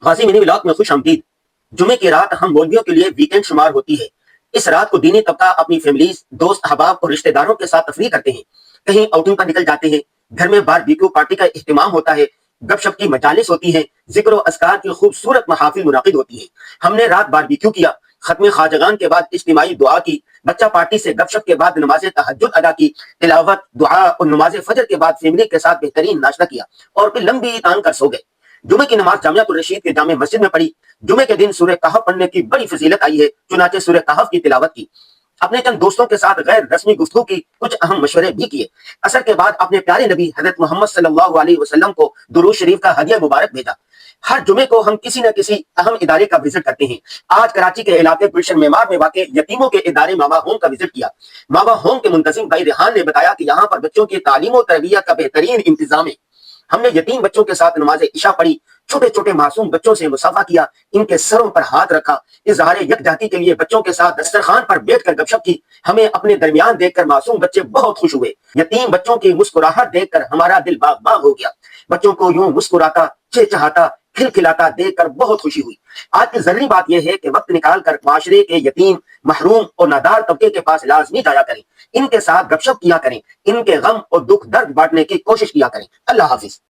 غازی منی vlog میں خوش آمدید۔ جمعے کی رات ہم مولویوں کے لیے ویکینڈ شمار ہوتی ہے۔ اس رات کو دینی طبقہ اپنی فیملیز، دوست احباب اور رشتہ داروں کے ساتھ تفریح کرتے ہیں، کہیں آؤٹنگ پر نکل جاتے ہیں، گھر میں باربیکیو پارٹی کا اہتمام ہوتا ہے، گپ شپ کی مجالس ہوتی ہیں، ذکر و اذکار کی خوبصورت محافل منعقد ہوتی ہیں۔ ہم نے رات باربیکیو کیا، ختم خواجگان کے بعد اجتماعی دعا کی، بچہ پارٹی سے گپ شپ کے بعد نماز تہجد ادا کی، تلاوت، دعا اور نماز فجر کے بعد فیملی کے ساتھ بہترین ناشتہ کیا اور پھر لمبی تان کر سو گئے۔ جمعے کی نماز جامعۃ الرشید کے جامع مسجد میں پڑھی۔ جمعے کے دن سورہ کہف پڑھنے کی بڑی فضیلت آئی ہے، چنانچہ سورہ کہف کی تلاوت کی۔ اپنے چند دوستوں کے ساتھ غیر رسمی گفتگو کی، کچھ اہم مشورے بھی کیے۔ عصر کے بعد اپنے پیارے نبی حضرت محمد صلی اللہ علیہ وسلم کو درود شریف کا ہدیہ مبارک بھیجا۔ ہر جمعے کو ہم کسی نہ کسی اہم ادارے کا وزٹ کرتے ہیں۔ آج کراچی کے علاقے گلشن معمار میں واقع یتیموں کے ادارے ماما ہوم کا وزٹ کیا۔ ماما ہوم کے منتظم بھائی ریحان نے بتایا کہ یہاں پر بچوں کی تعلیم و تربیت کا بہترین انتظام ہے۔ ہم نے یتیم بچوں کے ساتھ نماز عشاء پڑھی، چھوٹے چھوٹے معصوم بچوں سے مصافحہ کیا، ان کے سروں پر ہاتھ رکھا، اظہار یکجہتی کے لیے بچوں کے ساتھ دسترخوان پر بیٹھ کر گپ شپ کی۔ ہمیں اپنے درمیان دیکھ کر معصوم بچے بہت خوش ہوئے۔ یتیم بچوں کی مسکراہٹ دیکھ کر ہمارا دل باغ باغ ہو گیا۔ بچوں کو یوں مسکراتا، چہچہاتا، کھلکھلاتا دیکھ کر بہت خوشی ہوئی۔ آج کی ضروری بات یہ ہے کہ وقت نکال کر معاشرے کے یتیم، محروم اور نادار طبقے کے پاس لازمی جایا کریں، ان کے ساتھ گپ شپ کیا کریں، ان کے غم اور دکھ درد بانٹنے کی کوشش کیا کریں۔ اللہ حافظ۔